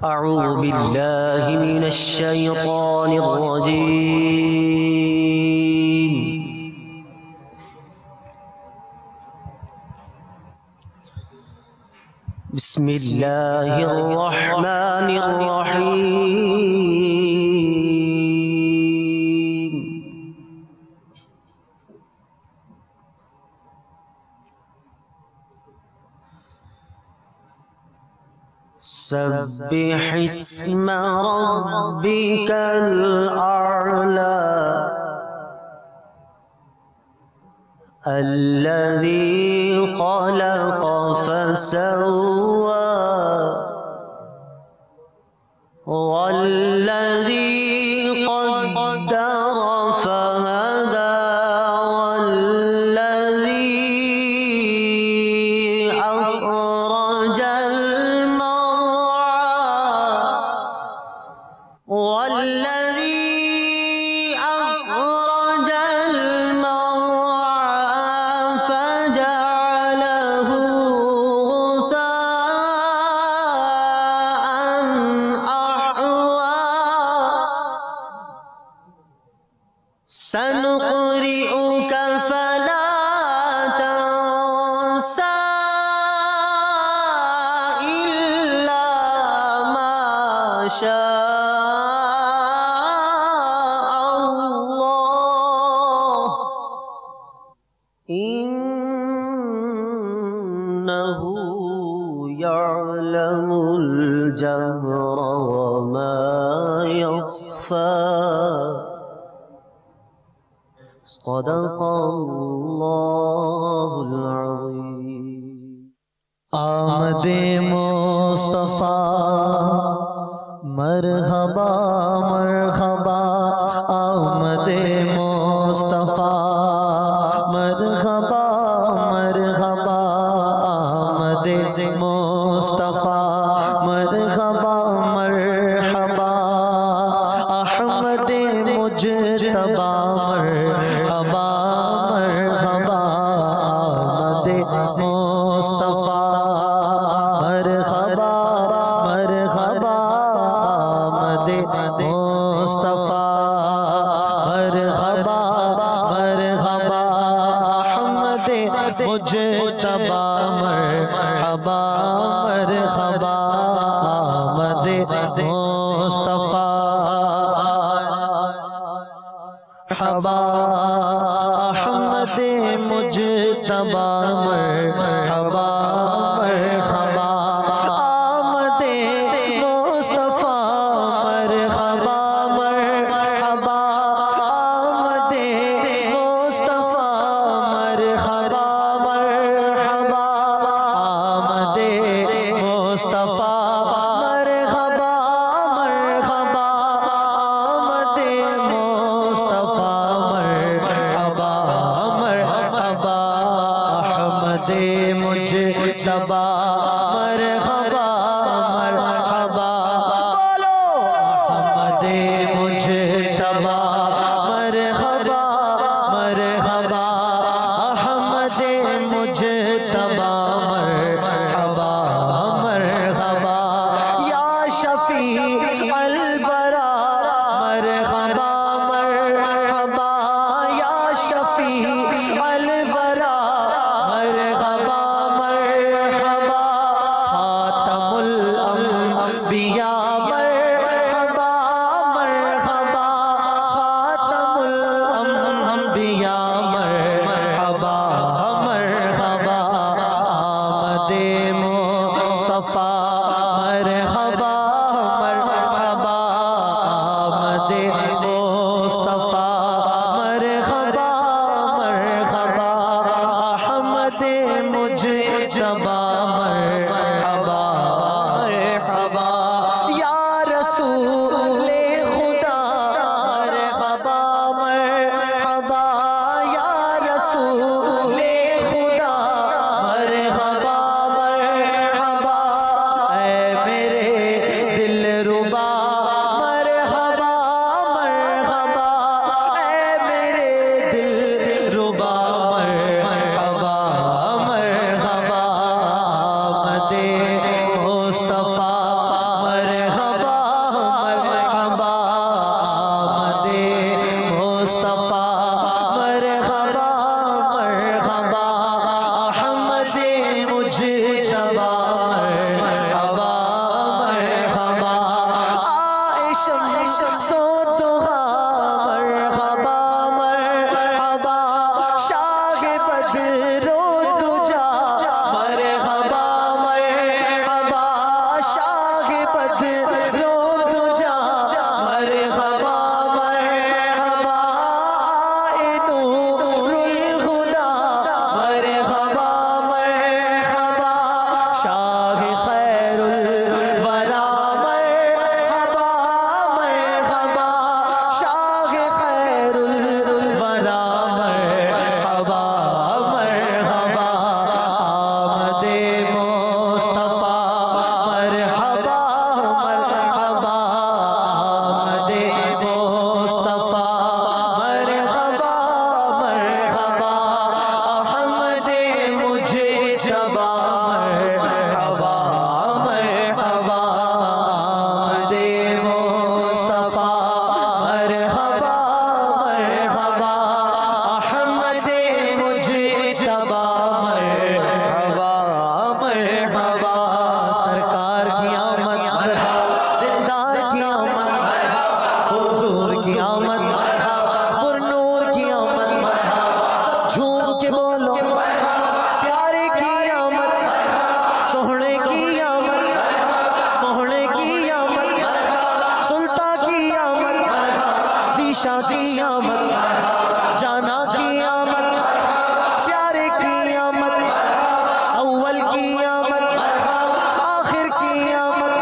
أعوذ بالله من الشيطان الرجيم. بسم الله الرحمن الرحيم. سبح اسم ربك الأعلى الذي خلق فسوى والذي قدر فهدى والذي أخرج المرعى فجعله غثاء أحوى سنقرئك فلا تنسى إلا ما شاء الله إنه يعلم الجهر وما يخفى. صدق الله العظيم. آمد مصطفیٰ مرحبا مرحبا، آمد مصطفیٰ مرحبا مرحبا، آمد مصطفیٰ مرحبا مرحبا، احمد مجتبی مرحبا مرحبا، آمد مصطفیٰ مرحبا مرحبا، آمد مصطفیٰ مرحبا مرحبا، احمد مجتبی مرحبا مرحبا، آمد مصطفیٰ مرحبا، احمد مجتبی مرحبا مرحبا، آمد مصطفیٰ مرحبا مرحبا، آمد مصطفیٰ مرحبا مرحبا، آمد مصطفیٰ مرحبا مرحبا، آمد مصطفیٰ مرحبا مرحبا، احمد مجتبی مرحبا مرحبا، بولو احمد مجتبی مرحبا مرحبا، احمد مجتبی مرحبا مرحبا، یا شفیع الورا مرحبا مرحبا، یا شفیع الورا مرحبا مرحبا، شاہ بدرو تجا مرحبا مرحبا شاہ بدرو تجا مرحبا مرحبا نور الہدا مرحبا مرحبا شاہ خیر الورا مرحبا مرحبا شاہ خیر الورا مرحبا مرحبا آمد مصطفیٰ مرحبا مرحبا آمد مصطفیٰ مرحبا مرحبا احمد مجتبی مرحبا مرحبا آمد مصطفیٰ مرحبا مرحبا احمد مجتبی مرحبا مرحبا سرکار کی آمد مرحبا دلدار کی آمد مرحبا حضور کی آمد مرحبا پر نور کی آمد مرحبا سب جھوم کے بولو پیارے کی آمد سوہنے کی آمد موہنے کی آمد سلطان کی آمد زیشا کی آمد جانا کی آمد پیارے کی آمد اول کی آمد آخر کی آمد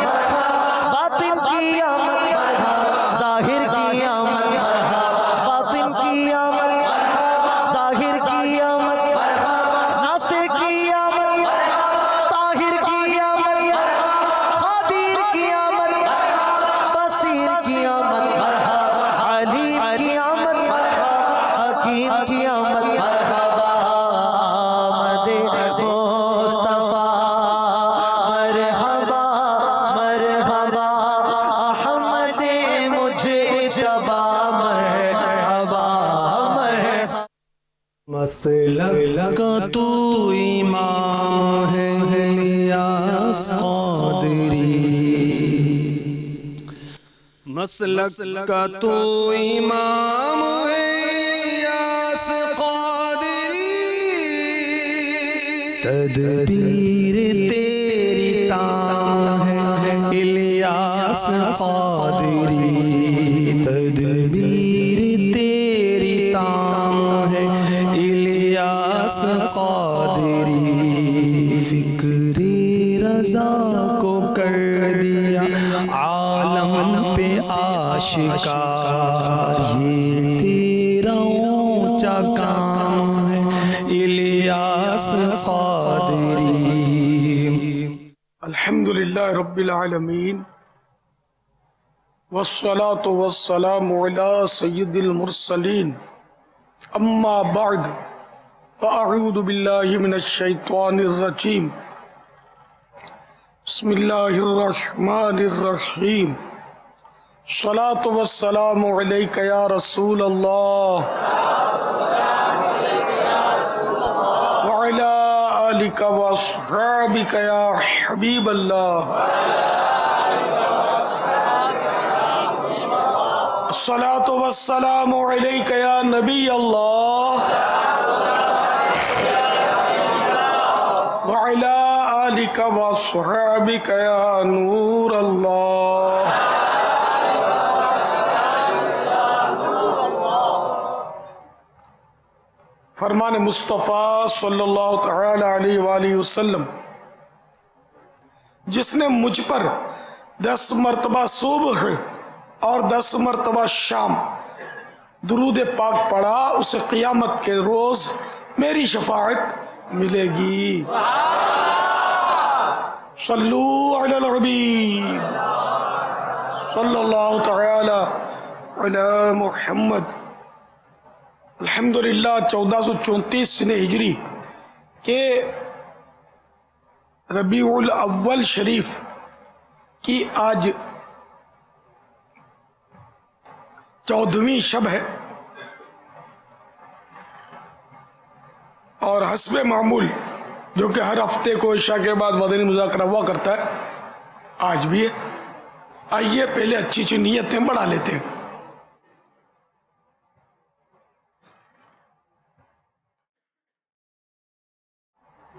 باطن کی آمد ظاہر کی آمد باطن کی آمد ظاہر کی آمد ناصر کی آمد طاہر کی آمد خبیر کی آمد بصیر کی آمد علیم کی آمد حکیم کی آمد مرحبا آمد مصطفیٰ مرحبا مرحبا احمد مجتبی مرحبا مرحبا مسلک کا تو امام ہے الیاس قادری مسلک کا تو امام ہے الیاس قادری تدبیر تیری تام ہے الیاس قادری تدبیر تیری تام ہے الیاس قادری فکر رضا کو کر دیا عالم پہ آشکار یہ تیرا اونچا کام ہے الیاس قادری الحمدللہ رب العالمین والصلاة والسلام علی سید المرسلین اما بعد فاعوذ باللہ من الشیطان الرجیم بسم اللہ الرحمن الرحیم صلاة والسلام علیک یا رسول اللہ وعلی آلک واصحابک یا حبیب اللہ الصلاة والسلام علیک یا نبی اللہ وعلی آلک واصحابک یا نور اللہ فرمان مصطفیٰ صلی اللہ تعالی علیہ وآلہ وسلم جس نے مجھ پر 10 مرتبہ صبح اور 10 مرتبہ شام درود پاک پڑھا اسے قیامت کے روز میری شفاعت ملے گی صلو علی الحبیب صلی اللہ تعالی علی محمد الحمدللہ 1434 سنہ ہجری کے ربیع الاول شریف کی آج 14ویں شب ہے اور حسب معمول جو کہ ہر ہفتے کو عشاء کے بعد مدنی مذاکرہ ہوا کرتا ہے آج بھی ہے. آئیے پہلے اچھی اچھی نیتیں بڑھا لیتے ہیں.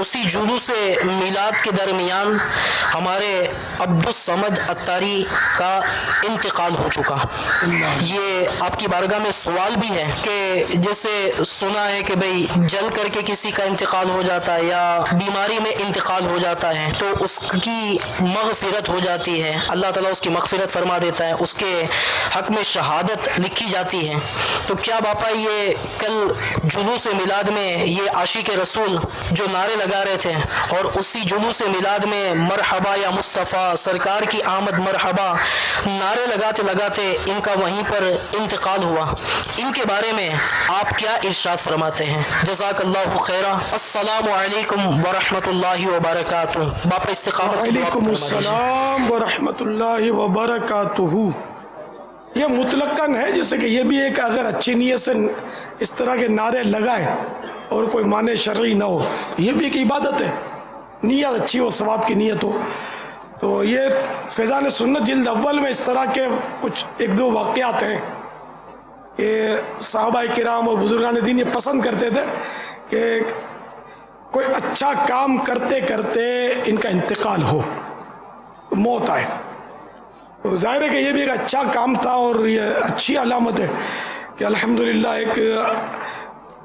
اسی جلوس میلاد کے درمیان ہمارے عبدالصمد اتاری کا انتقال ہو چکا۔ یہ آپ کی بارگاہ میں سوال بھی ہے کہ جیسے سنا ہے کہ بھئی جل کر کے کسی کا انتقال ہو جاتا ہے یا بیماری میں انتقال ہو جاتا ہے تو اس کی مغفرت ہو جاتی ہے، اللہ تعالیٰ اس کی مغفرت فرما دیتا ہے، اس کے حق میں شہادت لکھی جاتی ہے۔ تو کیا باپا یہ کل جلوس میلاد میں یہ عاشق رسول جو نعرے لگا رہے تھے اور اسی جلوس میلاد میں مرحبا یا مصطفیٰ سرکار کی آمد مرحبا نعرے لگاتے لگاتے ان کا وہیں پر انتقال ہوا، ان کے بارے میں آپ کیا ارشاد فرماتے ہیں؟ جزاک اللہ خیرہ۔ السلام علیکم ورحمۃ اللہ وبرکاتہ۔ باپا استقامت کی دعا وعلیکم فرما دیجیے۔ السلام ورحمۃ اللہ وبرکاتہ۔ یہ مطلقاً ہے، جیسے کہ یہ بھی ایک اگر اچھی نیت سے اس طرح کے نعرے لگائے اور کوئی معنی شرعی نہ ہو، یہ بھی ایک عبادت ہے، نیت اچھی ہو، ثواب کی نیت ہو۔ تو یہ فیضان سنت جلد اول میں اس طرح کے کچھ ایک دو واقعات ہیں کہ صحابہ کرام اور بزرگان دین یہ پسند کرتے تھے کہ کوئی اچھا کام کرتے کرتے ان کا انتقال ہو، موت آئے۔ تو ظاہر ہے کہ یہ بھی ایک اچھا کام تھا اور یہ اچھی علامت ہے کہ الحمدللہ ایک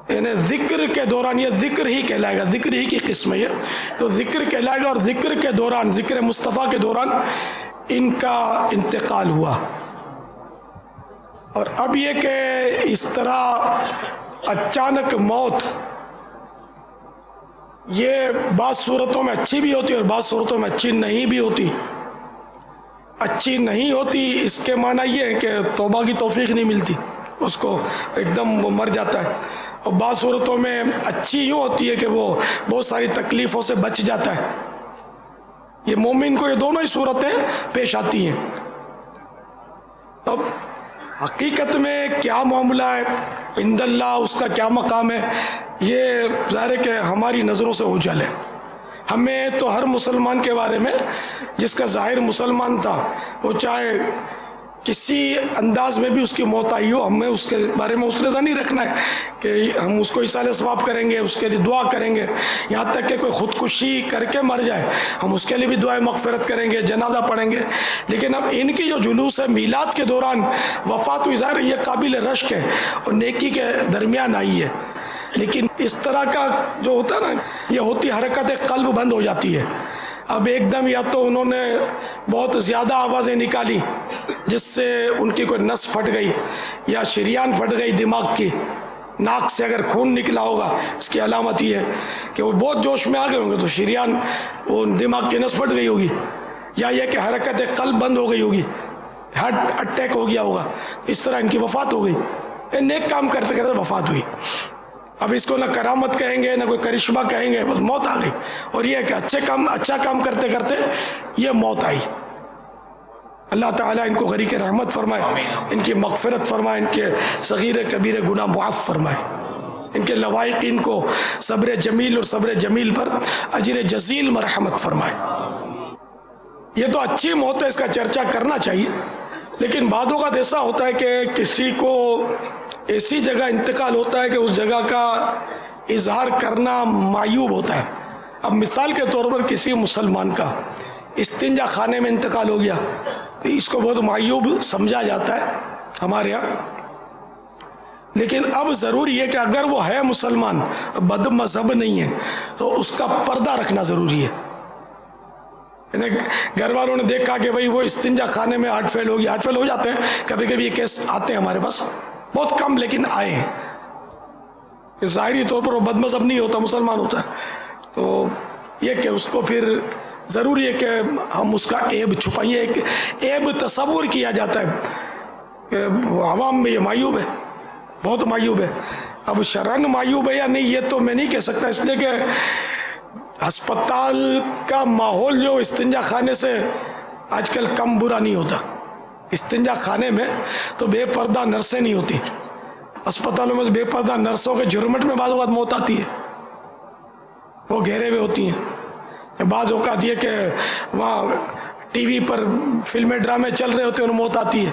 یعنی ذکر کے دوران، یہ ذکر ہی کہلائے گا، ذکر ہی کی قسم ہے یہ، تو ذکر کہلائے گا، اور ذکر کے دوران، ذکر مصطفیٰ کے دوران ان کا انتقال ہوا۔ اور اب یہ کہ اس طرح اچانک موت یہ بعض صورتوں میں اچھی بھی ہوتی ہے اور بعض صورتوں میں اچھی نہیں بھی ہوتی۔ اچھی نہیں ہوتی اس کے معنی یہ ہے کہ توبہ کی توفیق نہیں ملتی، اس کو ایک دم وہ مر جاتا ہے، اور بعض صورتوں میں اچھی یوں ہوتی ہے کہ وہ بہت ساری تکلیفوں سے بچ جاتا ہے۔ یہ مومن کو یہ دونوں ہی صورتیں پیش آتی ہیں۔ اب حقیقت میں کیا معاملہ ہے عند اللہ، اس کا کیا مقام ہے، یہ ظاہر ہے کہ ہماری نظروں سے اوجھل ہے۔ ہمیں تو ہر مسلمان کے بارے میں، جس کا ظاہر مسلمان تھا، وہ چاہے کسی انداز میں بھی اس کی موت آئی ہو، ہمیں اس کے بارے میں اس طرح نہیں رکھنا ہے کہ ہم اس کو ایصال ثواب کریں گے، اس کے لیے دعا کریں گے، یہاں تک کہ کوئی خودکشی کر کے مر جائے ہم اس کے لیے بھی دعائے مغفرت کریں گے، جنازہ پڑھیں گے۔ لیکن اب ان کی جو جلوس ہے میلاد کے دوران وفات ہوئی، ظاہر یہ قابل رشک ہے اور نیکی کے درمیان آئی ہے، لیکن اس طرح کا جو ہوتا ہے نا، یہ ہوتی حرکت قلب بند ہو جاتی ہے۔ اب ایک دم یا تو انہوں نے بہت زیادہ آوازیں نکالی جس سے ان کی کوئی نس پھٹ گئی یا شریان پھٹ گئی دماغ کی، ناک سے اگر خون نکلا ہوگا اس کی علامت یہ ہے کہ وہ بہت جوش میں آ گئے ہوں گے تو شریان، وہ دماغ کی نس پھٹ گئی ہوگی، یا یہ کہ حرکت قلب بند ہو گئی ہوگی، ہارٹ اٹیک ہو گیا ہوگا، اس طرح ان کی وفات ہو گئی۔ نیک کام کرتے کرتے وفات ہوئی۔ اب اس کو نہ کرامت کہیں گے نہ کوئی کرشمہ کہیں گے، بس موت آ گئی۔ اور یہ کہ اچھا کام کرتے کرتے یہ موت آئی۔ اللہ تعالیٰ ان کو غریق رحمت فرمائے، ان کی مغفرت فرمائے، ان کے صغیر کبیر گناہ معاف فرمائے، ان کے لوائقین کو صبر جمیل اور صبر جمیل پر اجر جزیل مرحمت فرمائے۔ یہ تو اچھی موت ہے، اس کا چرچا کرنا چاہیے، لیکن بعض اوقات ایسا ہوتا ہے کہ کسی کو ایسی جگہ انتقال ہوتا ہے کہ اس جگہ کا اظہار کرنا معیوب ہوتا ہے۔ اب مثال کے طور پر کسی مسلمان کا استنجا خانے میں انتقال ہو گیا تو اس کو بہت معیوب سمجھا جاتا ہے ہمارے ہاں، لیکن اب ضروری ہے کہ اگر وہ ہے مسلمان، بد مذہب نہیں ہے، تو اس کا پردہ رکھنا ضروری ہے۔ یعنی گھر والوں نے دیکھا کہ بھئی وہ استنجا خانے میں ہارٹ فیل ہو گیا، ہارٹ فیل ہو جاتے ہیں کبھی کبھی، یہ کیس آتے ہیں ہمارے پاس، بہت کم لیکن آئے ہیں۔ ظاہری طور پر وہ بد مذہب نہیں ہوتا، مسلمان ہوتا ہے، تو یہ کہ اس کو پھر ضروری ہے کہ ہم اس کا عیب چھپائیں۔ ایک عیب تصور کیا جاتا ہے کہ عوام میں یہ معیوب ہے، بہت معیوب ہے۔ اب شرعاً معیوب ہے یا نہیں یہ تو میں نہیں کہہ سکتا، اس لیے کہ ہسپتال کا ماحول جو استنجا خانے سے آج کل کم برا نہیں ہوتا۔ استنجا خانے میں تو بے پردہ نرسیں نہیں ہوتی، اسپتالوں میں بے پردہ نرسوں کے جھرمٹ میں بعض اوقات موت آتی ہے، وہ گھیرے ہوئے ہوتی ہیں۔ بعض اوقات یہ کہ وہاں ٹی وی پر فلمیں ڈرامے چل رہے ہوتے ہیں اور موت آتی ہے۔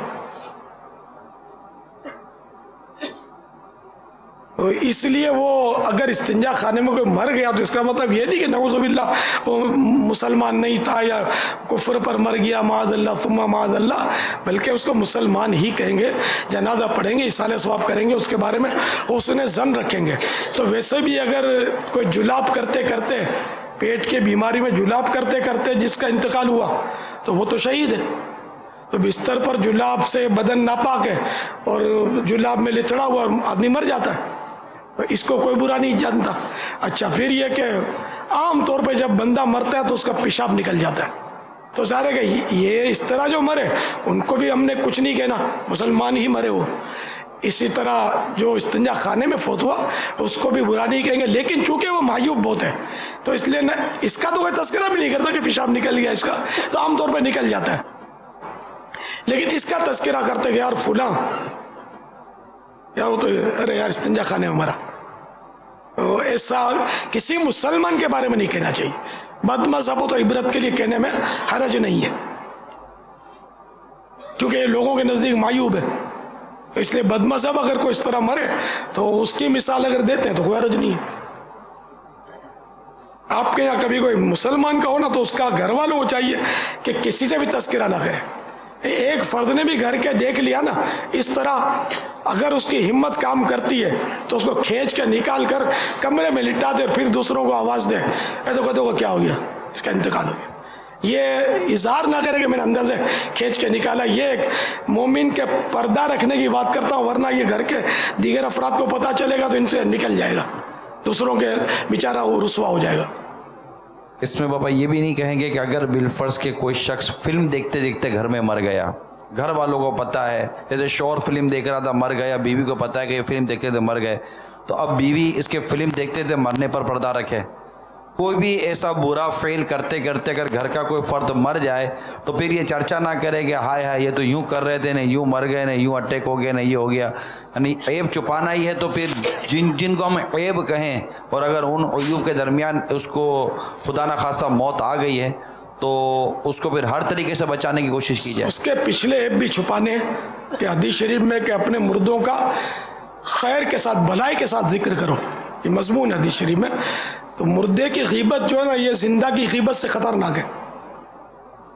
اس لیے وہ اگر استنجا خانے میں کوئی مر گیا تو اس کا مطلب یہ نہیں کہ نعوذ باللہ وہ مسلمان نہیں تھا یا کفر پر مر گیا معاذ اللہ ثم معاذ اللہ، بلکہ اس کو مسلمان ہی کہیں گے، جنازہ پڑھیں گے، ایصال ثواب کریں گے، اس کے بارے میں حسن ظن رکھیں گے۔ تو ویسے بھی اگر کوئی جلاب کرتے کرتے، پیٹ کے بیماری میں جلاب کرتے کرتے جس کا انتقال ہوا تو وہ تو شہید ہے۔ تو بستر پر جلاب سے بدن ناپاک ہے اور جلاب میں لتڑا ہوا آدمی مر جاتا ہے، اس کو کوئی برا نہیں جانتا۔ اچھا، پھر یہ کہ عام طور پہ جب بندہ مرتا ہے تو اس کا پیشاب نکل جاتا ہے، تو ظاہر ہے کہ یہ اس طرح جو مرے ان کو بھی ہم نے کچھ نہیں کہنا، مسلمان ہی مرے وہ۔ اسی طرح جو استنجا خانے میں فوت ہوا اس کو بھی برا نہیں کہیں گے، لیکن چونکہ وہ معیوب بہت ہے تو اس لیے اس کا تو کوئی تذکرہ بھی نہیں کرتا کہ پیشاب نکل گیا، اس کا تو عام طور پہ نکل جاتا ہے، لیکن اس کا تذکرہ کرتے کہ یار فلاں، یار وہ تو ارے یار استنجا خانے میں مرا، ایسا کسی مسلمان کے بارے میں نہیں کہنا چاہیے۔ بد مذہب ہو تو عبرت کے لیے کہنے میں حرج نہیں ہے، کیونکہ یہ لوگوں کے نزدیک معیوب ہے، اس لیے بد مذہب اگر کوئی اس طرح مرے تو اس کی مثال اگر دیتے ہیں تو کوئی حرج نہیں ہے۔ آپ کے یہاں کبھی کوئی مسلمان کا ہونا تو اس کا گھر والوں کو چاہیے کہ کسی سے بھی تذکرہ نہ کرے۔ ایک فرد نے بھی گھر کے دیکھ لیا نا اس طرح، اگر اس کی ہمت کام کرتی ہے تو اس کو کھینچ کے نکال کر کمرے میں لٹا دے اور پھر دوسروں کو آواز دے، ایسے کہتے ہو کیا ہو گیا، اس کا انتقال ہو گیا، یہ اظہار نہ کرے کہ میں نے اندر سے کھینچ کے نکالا۔ یہ ایک مومن کے پردہ رکھنے کی بات کرتا ہوں، ورنہ یہ گھر کے دیگر افراد کو پتہ چلے گا تو ان سے نکل جائے گا، دوسروں کے بیچارہ وہ رسوا ہو جائے گا۔ اس میں بابا یہ بھی نہیں کہیں گے کہ اگر بالفرض کے کوئی شخص فلم دیکھتے دیکھتے گھر میں مر گیا، گھر والوں کو پتہ ہے، جیسے شوہر فلم دیکھ رہا تھا مر گیا، بیوی کو پتہ ہے کہ یہ فلم دیکھتے تھے مر گئے، تو اب بیوی اس کے فلم دیکھتے تھے مرنے پر پردہ رکھے۔ کوئی بھی ایسا برا فعل کرتے کرتے اگر گھر کا کوئی فرد مر جائے تو پھر یہ چرچا نہ کرے کہ ہائے ہائے یہ تو یوں کر رہے تھے، نہیں یوں مر گئے، نہیں یوں اٹیک ہو گیا، نہیں یہ ہو گیا، یعنی عیب چھپانا ہی ہے۔ تو پھر جن کو ہم عیب کہیں اور اگر ان عیوب کے درمیان اس کو خدا نخواستہ موت آ گئی ہے تو اس کو پھر ہر طریقے سے بچانے کی کوشش کی جائے۔ اس کے پچھلے عیب بھی چھپانے کہ حدیث شریف میں کہ اپنے مردوں کا خیر کے ساتھ بھلائی کے ساتھ ذکر کرو، یہ مضمون ہے حدیث شریف میں۔ تو مردے کی غیبت جو ہے نا یہ زندہ کی غیبت سے خطرناک ہے،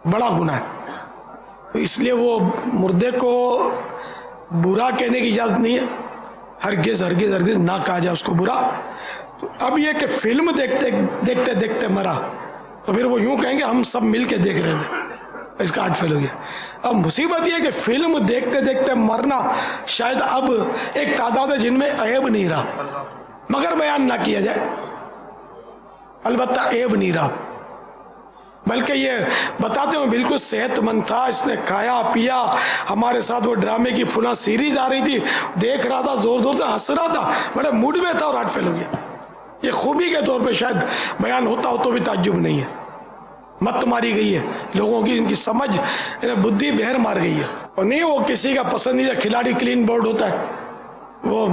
بڑا گناہ ہے، اس لیے وہ مردے کو برا کہنے کی اجازت نہیں ہے، ہرگز ہرگز ہرگز نہ کہا جائے اس کو برا۔ تو اب یہ کہ فلم دیکھتے دیکھتے مرا تو پھر وہ یوں کہیں گے ہم سب مل کے دیکھ رہے تھے، اس کا ہارٹ فیل ہو گیا۔ اب مصیبت یہ ہے کہ فلم دیکھتے دیکھتے مرنا شاید اب ایک تعداد ہے جن میں عیب نہیں رہا، مگر بیان نہ کیا جائے، البتہ عیب نہیں رہا، بلکہ یہ بتاتے ہیں بالکل صحت مند تھا، اس نے کھایا پیا، ہمارے ساتھ وہ ڈرامے کی فلاں سیریز آ رہی تھی دیکھ رہا تھا، زور زور سے ہنس رہا تھا، بڑے موڈ میں تھا اور ہارٹ فیل ہو گیا۔ یہ خوبی کے طور پہ شاید بیان ہوتا ہو تو بھی تعجب نہیں ہے، مت ماری گئی ہے لوگوں کی، ان کی سمجھ بدھی بہر مار گئی ہے۔ اور نہیں وہ کسی کا پسندیدہ کھلاڑی کلین بورڈ ہوتا ہے، وہ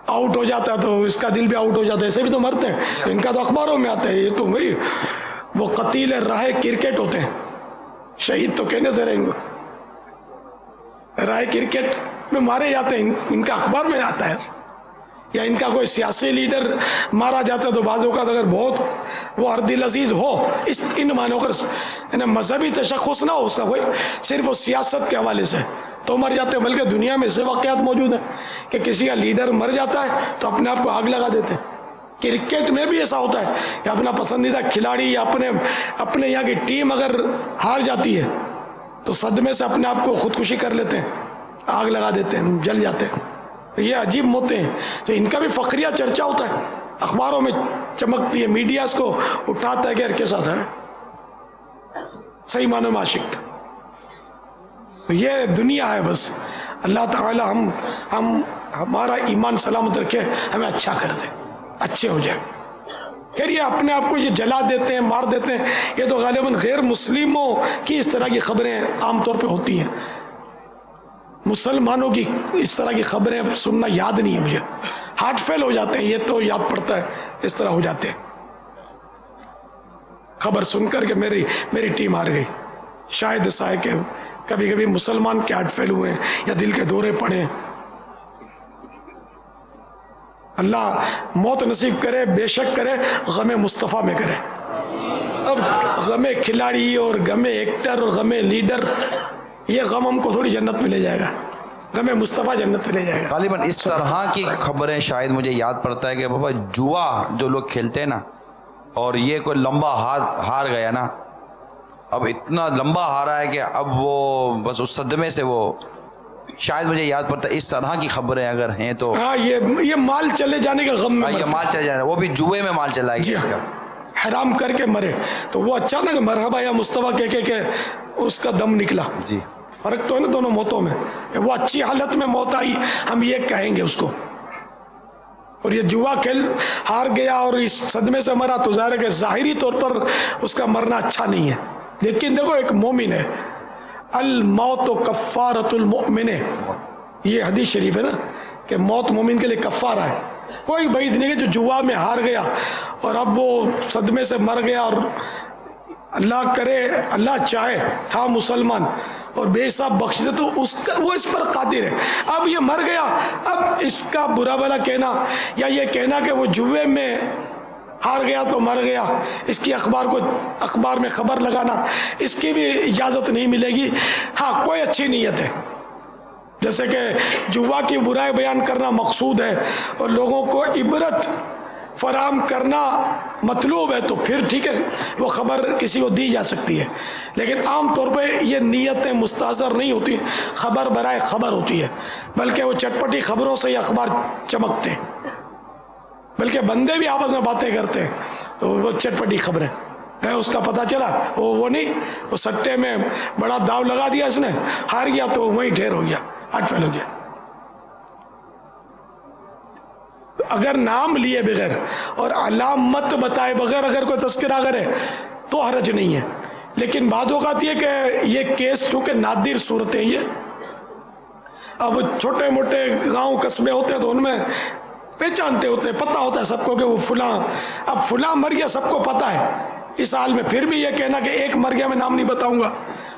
آؤٹ ہو جاتا ہے تو اس کا دل بھی آؤٹ ہو جاتا ہے، ایسے بھی تو مرتے ہیں، ان کا تو اخباروں میں آتا ہے، یہ تو بھائی وہ قتیل راہ کرکٹ ہوتے ہیں، شہید تو کہنے سے رہیں گے، راہ کرکٹ میں مارے جاتے ہیں، ان کا اخبار میں آتا ہے۔ یا ان کا کوئی سیاسی لیڈر مارا جاتا ہے تو بعض اوقات اگر بہت وہ دل عزیز ہو، ان معنوں کر مذہبی تشخص نہ ہو اس کا کوئی، صرف وہ سیاست کے حوالے سے تو مر جاتے ہیں، بلکہ دنیا میں ایسے واقعات موجود ہیں کہ کسی کا لیڈر مر جاتا ہے تو اپنے آپ کو آگ لگا دیتے ہیں۔ کرکٹ میں بھی ایسا ہوتا ہے کہ اپنا پسندیدہ کھلاڑی یا اپنے یہاں کی ٹیم اگر ہار جاتی ہے تو صدمے سے اپنے آپ کو خودکشی کر لیتے ہیں، آگ لگا دیتے ہیں، جل جاتے ہیں۔ یہ عجیب موتیں ہیں، تو ان کا بھی فخریہ چرچا ہوتا ہے، اخباروں میں چمکتی ہے، میڈیا اس کو اٹھاتا ہے کہ کے ساتھ ہے صحیح معنوں میں عاشق تھا۔ تو یہ دنیا ہے، بس اللہ تعالی ہمارا ایمان سلامت رکھے، ہمیں اچھا کر دے، اچھے ہو جائے۔ پھر یہ اپنے آپ کو یہ جلا دیتے ہیں، مار دیتے ہیں، یہ تو غالباً غیر مسلموں کی اس طرح کی خبریں عام طور پہ ہوتی ہیں، مسلمانوں کی اس طرح کی خبریں سننا یاد نہیں ہے مجھے، ہارٹ فیل ہو جاتے ہیں، یہ تو یاد پڑتا ہے، اس طرح ہو جاتے ہیں۔ خبر سن کر کہ میری ٹیم ہار گئی، شاید ایسا ہے کہ کبھی کبھی مسلمان کے ہارٹ فیل ہوئے یا دل کے دورے پڑے، اللہ موت نصیب کرے، بے شک کرے، غم مصطفیٰ میں کرے. اب غم کھلاڑی اور غم ایکٹر اور غم لیڈر، یہ غم ہم کو تھوڑی جنت میں لے جائے گا. غم مصطفیٰ جنت میں لے جائے گا. غالباً اس طرح کی خبریں شاید مجھے یاد پڑتا ہے کہ بابا جوا جو لوگ کھیلتے ہیں نا، اور یہ کوئی لمبا ہار گیا نا، اب اتنا لمبا ہارا ہے کہ اب وہ بس اس صدمے سے وہ، شاید مجھے یاد پڑتا ہے اس طرح کی خبریں اگر ہیں تو. ہاں یہ مال چلے جانے کا غم میں یہ مال چل جائے، وہ بھی جوئے میں مال چلا جی گیا اس کا. حرام کر کے مرے تو وہ اچانک مرحبا یا مصطفیٰ کہہ کے اس کا دم نکلا. جی فرق تو ہے نا دونوں موتوں میں. وہ اچھی حالت میں موت آئی ہم یہ کہیں گے اس کو، اور یہ جوا کھیل ہار گیا اور اس صدمے سے مرا تو ظاہر ہے کہ ظاہری طور پر اس کا مرنا اچھا نہیں ہے. لیکن دیکھو ایک مومن ہے، الموت کفارۃ المؤمن، یہ حدیث شریف ہے نا کہ موت مومن کے لیے کفارہ ہے. کوئی بعید نہیں کہ جو جوا میں ہار گیا اور اب وہ صدمے سے مر گیا، اور اللہ کرے اللہ چاہے تھا مسلمان اور بے حساب بخش دے تو وہ اس پر قادر ہے. اب یہ مر گیا، اب اس کا برا بھلا کہنا یا یہ کہنا کہ وہ جوے میں ہار گیا تو مر گیا، اس کی اخبار میں خبر لگانا، اس کی بھی اجازت نہیں ملے گی. ہاں کوئی اچھی نیت ہے، جیسے کہ جوا کی برائی بیان کرنا مقصود ہے اور لوگوں کو عبرت فراہم کرنا مطلوب ہے تو پھر ٹھیک ہے، وہ خبر کسی کو دی جا سکتی ہے. لیکن عام طور پہ یہ نیتیں مستحضر نہیں ہوتی، خبر برائے خبر ہوتی ہے، بلکہ وہ چٹپٹی خبروں سے یہ اخبار چمکتے ہیں، بلکہ بندے بھی آپس میں باتیں کرتے ہیں تو وہ چٹپٹی خبریں ہے. اس کا پتہ چلا وہ نہیں، وہ سٹے میں بڑا داؤ لگا دیا، اس نے ہار گیا تو وہیں ڈھیر ہو گیا، ہارٹ فیل ہو گیا. اگر نام لیے بغیر اور علامت بتائے بغیر اگر کوئی تذکرہ کرے تو حرج نہیں ہے. لیکن بعض اوقات یہ کہ یہ کیس چونکہ نادر صورتیں یہ، اب چھوٹے موٹے گاؤں قصبے ہوتے ہیں تو ان میں پہچانتے ہوتے ہیں، پتہ ہوتا ہے سب کو کہ وہ فلاں، اب فلاں مر گیا سب کو پتہ ہے. اس حال میں پھر بھی یہ کہنا کہ ایک مر گیا میں نام نہیں بتاؤں گا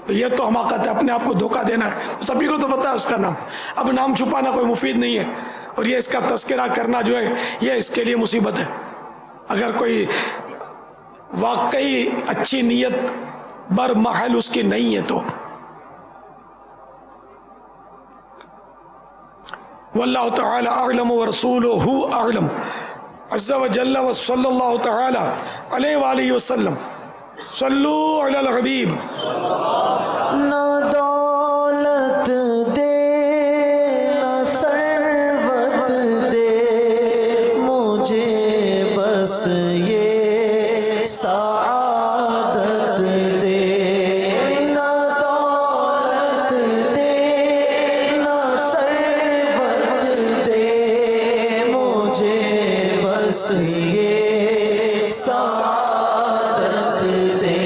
تو یہ تو حماقت ہے، اپنے آپ کو دھوکہ دینا ہے. سبھی کو تو پتہ ہے اس کا نام، اب نام چھپانا کوئی مفید نہیں ہے، اور یہ اس کا تذکرہ کرنا جو ہے یہ اس کے لیے مصیبت ہے. اگر کوئی واقعی اچھی نیت بر محل اس کی نہیں ہے تو. واللہ تعالی اعلم ورسولہ اعلم عز وجل وصلی اللہ تعالی علیہ وآلہ وسلم. صلو علی الحبیب. نہ دولت دے نہ ثروت دے مجھے، بس یہ سعادت دے. نہ دولت دے نہ ثروت دے مجھے، بس یہ سعادت دے.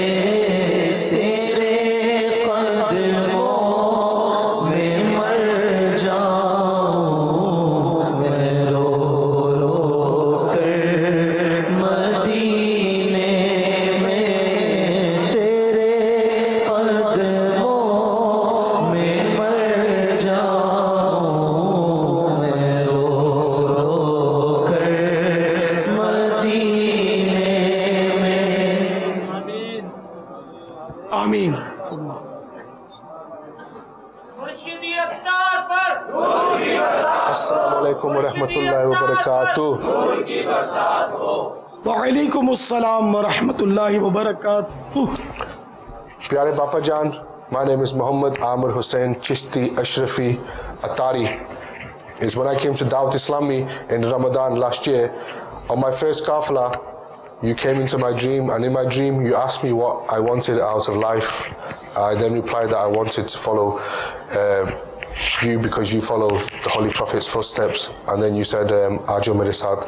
آمین. السلام علیکم ورحمۃ اللہ وبرکاتہ. وعلیکم السلام ورحمۃ اللہ وبرکاتہ. پیارے باپا جان, my name is Muhammad Amir Hussain Chishti Ashrafi Attari. Is when I came to Dawat Islami in Ramadan last year, on my first qafla, you came into my dream, and in my dream you asked me what I wanted out of life. I then replied that I wanted to follow you because you follow the Holy Prophet's footsteps, and then you said Aajo mere saath.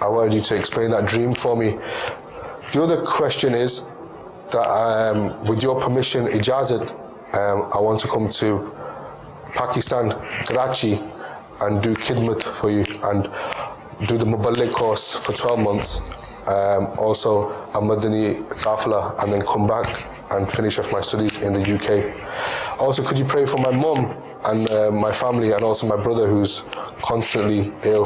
I wanted you to explain that dream for me. The other question is that with your permission, ijazat, I want to come to Pakistan, Karachi, and do khidmat for you and do the Muballigh course for 12 months. Also a Madani Qafla, and then come back and finish off my studies in the UK. Also, could you pray for my mum and my family, and also my brother who's constantly ill,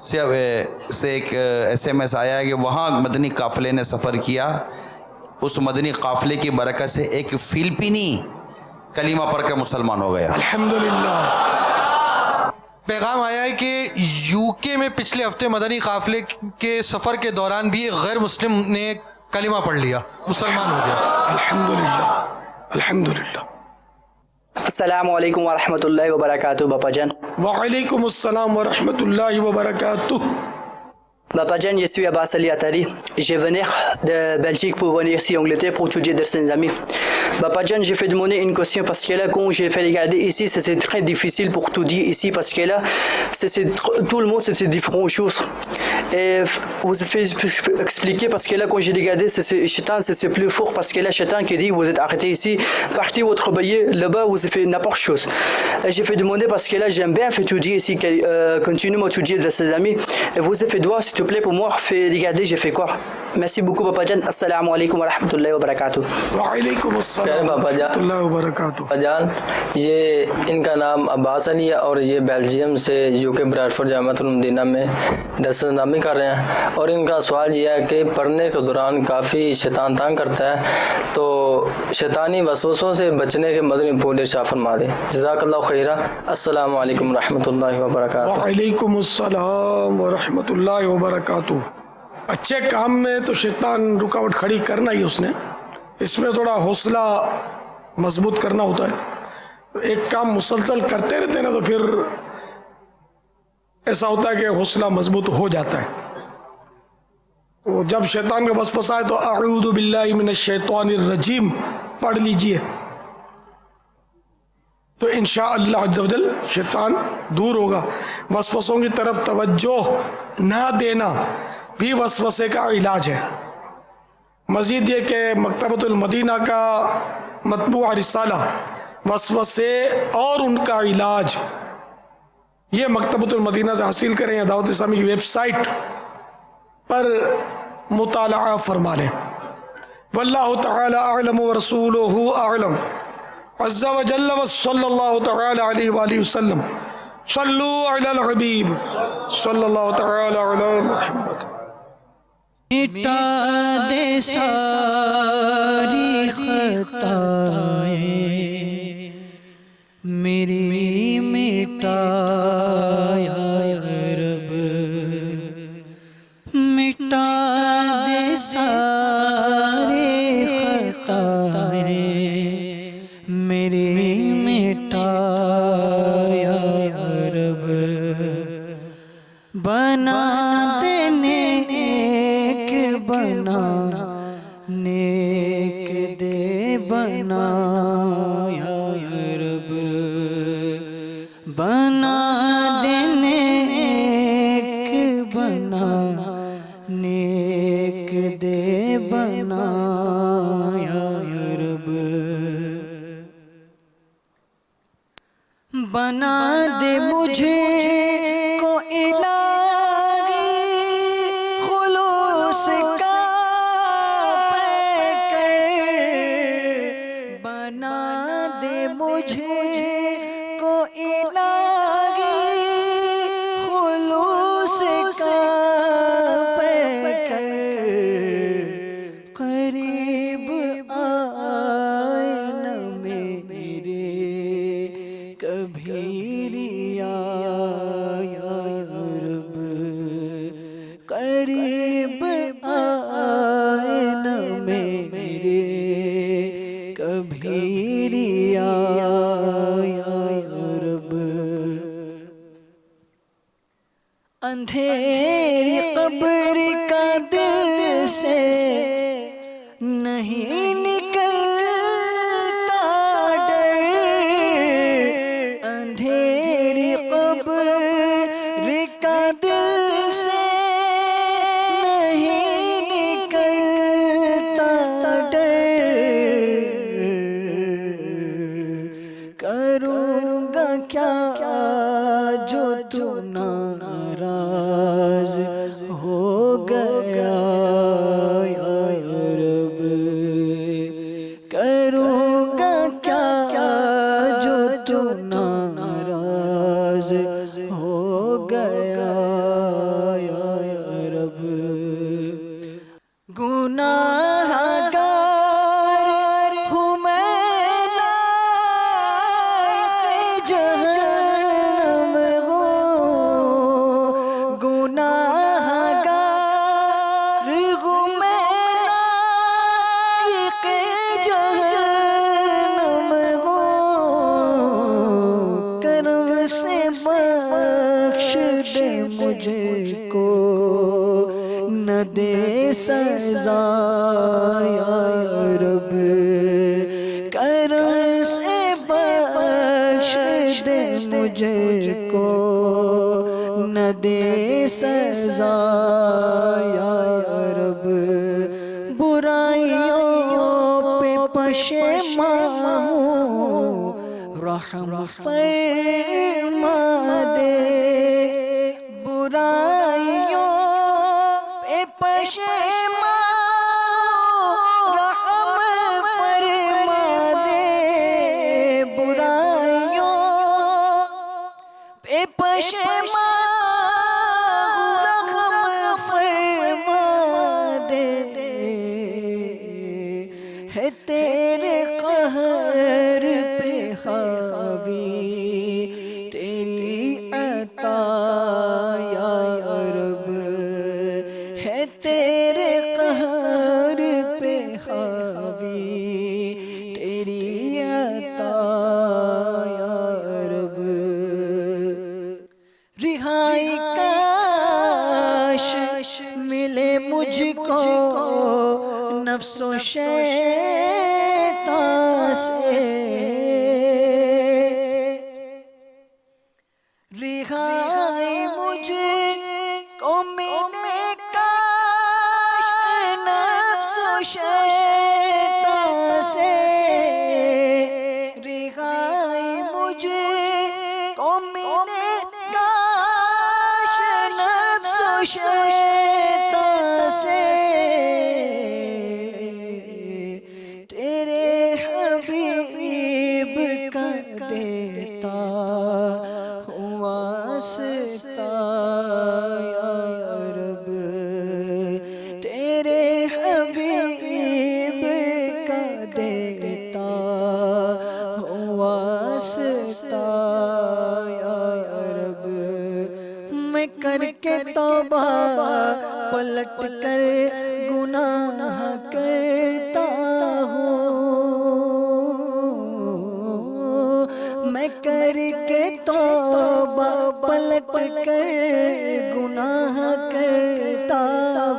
سے ایک SMS آیا ہے کہ وہاں مدنی قافلے نے سفر کیا، اس مدنی قافلے کی برکت سے ایک فلپینی کلمہ پڑھ کر مسلمان ہو گیا. الحمدللہ. پیغام آیا ہے کہ UK میں پچھلے ہفتے مدنی قافلے کے سفر کے دوران بھی ایک غیر مسلم نے کلمہ پڑھ لیا، مسلمان ہو گیا. الحمدللہ الحمدللہ. السلام علیکم ورحمۃ اللہ وبرکاتہ. باپا جان. وعلیکم السلام ورحمۃ اللہ وبرکاتہ. Papa Jan, je suis Abbas Ali Attari. Je venais de Belgique pour venir ici en Angleterre pour étudier de ses amis. Papa Jan, j'ai fait demander une question parce que là, quand j'ai fait regarder ici, c'est très difficile pour tout dire ici parce que là, tout le monde, c'est différentes choses. Et vous avez expliqué parce que là, quand j'ai regardé, c'est Shaitan, c'est plus fort parce que là, Shaitan qui dit, vous êtes arrêté ici, partez vous travailler, là-bas, vous avez fait n'importe chose. Et j'ai fait demander parce que là, j'aime bien faire étudier ici, continuer à étudier de ses amis. Et vous avez fait droit, s'il te plaît, pour moi, regardez, j'ai fait quoi. Merci beaucoup, Papa Jan. Assalamu alaikum wa rahmatullahi wa barakatuh. Wa alaikum assalam wa rahmatullahi wa barakatuh. پاپا جان، یہ ان کا نام عباس علی ہے اور یہ Belgium سے UK براڈفورڈ Jamiatul المدینہ میں درس نامی کر رہے ہیں. اور ان کا سوال یہ ہے کہ پڑھنے کے دوران کافی شیطان تنگ کرتا ہے، تو شیطانی وسوسوں سے بچنے کے مدنی پھول ارشاد فرما دیں. جزاک اللہ خیرہ. السلام علیکم ورحمۃ اللہ وبرکاتہ. وعلیکم السلام ورحمۃ اللہ وبرکاتہ. اچھے کام میں تو شیطان رکاوٹ کھڑی کرنا ہی اس نے، اس میں تھوڑا حوصلہ مضبوط کرنا ہوتا ہے. ایک کام مسلسل کرتے رہتے ہیں نا تو پھر ایسا ہوتا ہے کہ حوصلہ مضبوط ہو جاتا ہے. جب شیطان کا وسوسہ ہے تو اعوذ باللہ من الشیطان الرجیم پڑھ لیجئے تو انشاءاللہ عز و جل شیطان دور ہوگا. وسوسوں کی طرف توجہ نہ دینا بھی وسوسے کا علاج ہے. مزید یہ کہ مکتبۃ المدینہ کا مطبوع رسالہ وسوسے اور ان کا علاج، یہ مکتبۃ المدینہ سے حاصل کریں یا دعوت اسلامی کی ویب سائٹ پر مطالعہ فرما لیں. واللہ تعالی اعلم ورسولہ اعلم عز و جل وصلی اللہ تعالی علیہ وآلہ وسلم. صلو علی الحبیب صلی اللہ تعالی علی محمد. مٹا دے ساری خطائیں میری، مٹا یا رب، مٹا دے ساری خطائیں میری، مٹا یا رب. بنا دے نیک، بنا نیک دے بنا یا رب. بنا دے نیک، بنا نیک دے بنا یا رب. بنا دے مجھے کو الہی خلوص کا پیکر. بنا دے مجھے کو الہی خلوص کا پیکر. قریب آئے نہ میرے کبھی ریا یا رب. قریب آئے نہ میرے کبھی ریا یا رب. اندھیری قبر کا دل سے نہیں نکلتا ڈر. اندھیری قبر کا دل سے نہیں نکلتا ڈر. کروں گا کیا جو تو ناراض ہو گیا یا رب. نہ دے سزا یا رب، کرم سے بخش دے مجھ کو، نہ دے سزا یا رب، برائیوں پہ پشیمان ہوں، رحم فرما دے، برائیوں پہ پشیمان رحم فرما دے، برائیوں پہ پشیمان رحم فرما دے، ہے تیرے قہر پہ حاوی تیری عطا یا رب، ہے تیرے قہر پہ حاوی تیری عطا یا رب، رہائی کاش ملے مجھ کو نفس و شیطان سے، رہائی مجھ کو ملے کاش نفس و شیطان سے، رہائی مجھ کو ملے کاش نفس و شیطان سے، تیرے حبیب کا دیتا ہوں واسطہ یا رب، تیرے حبیب کا دیتا ہوں واسطہ یا رب، میں کر کے توبہ پلٹ کر گناہ کرتا ہوں، میں کر کے توبہ پلٹ کر گناہ کرتا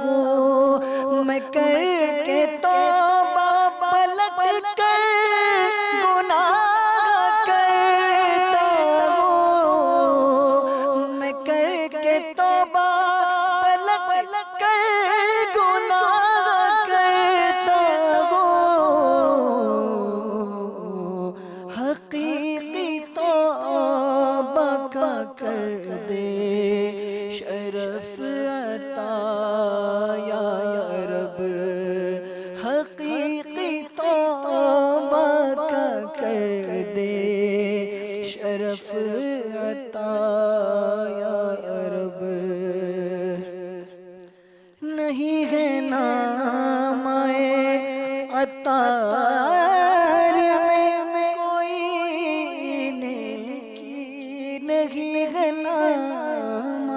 ہوں، میں کر کے توبہ پلٹ کر گناہ کرتا ہوں، میں کر کے توبہ پلٹ کر گناہ کرتا ہوں، حقیقی توبہ کا کر دے شرف عطا یا رب، حقیقی توبہ کا کر دے شرف عطا یا رب، نہیں ہے نام عطار میں کوئی نیکی، نہیں ہے نام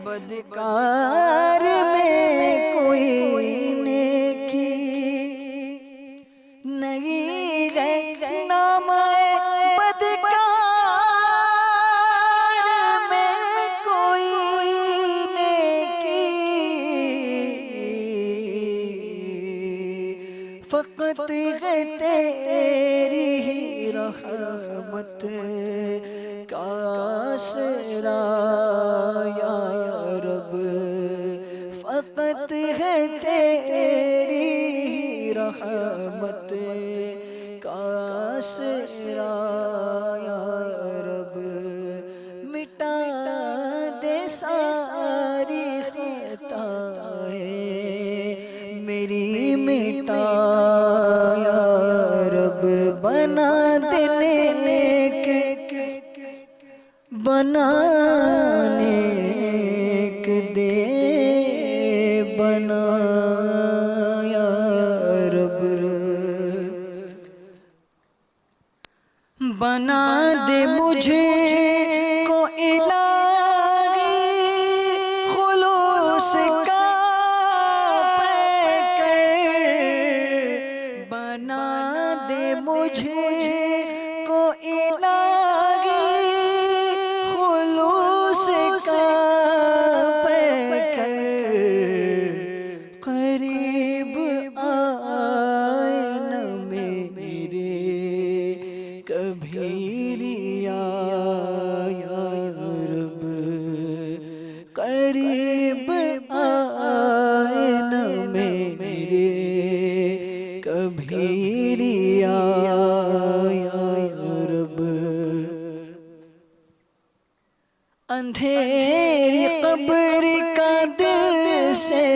بدکار میں کوئی نیکی، نہیں ہے نام بدکار میں کوئی نیکی، فقط ہے تیری ہی رحمت کا آسرا یا رب، فقط ہے تیری ہی رحمت کا آسرا یا رب، مٹا دے ساری خطائیں میری، مٹا یا رب، بنا دے نیک، بنا نیک دے بنا یا رب، بنا دے مجھے کو الہی خلوص کا پیکر، بنا دے مجھے کو الہی خلوص کا پیکر، قریب آئے نہ میرے کبھی ریا یا رب، اندھیری قبر کا دل سے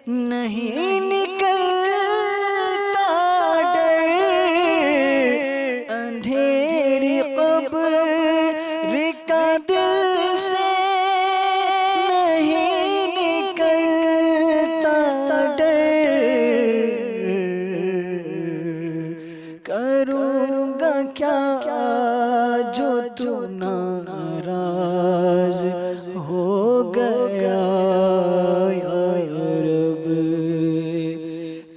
نہیں نکلتا ڈر، اندھیری قبر کا دل سے نہیں نکلتا ڈر، کروں گا کیا جو تو ناراض ہو گیا یا رب،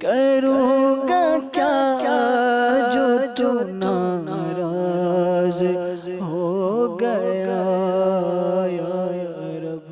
کروں گا کیا جو تو ناراض ہو گیا یا رب۔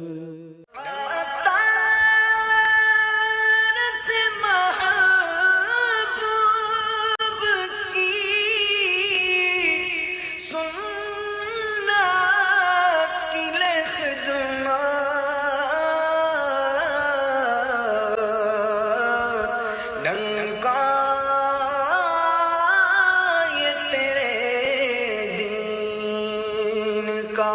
کا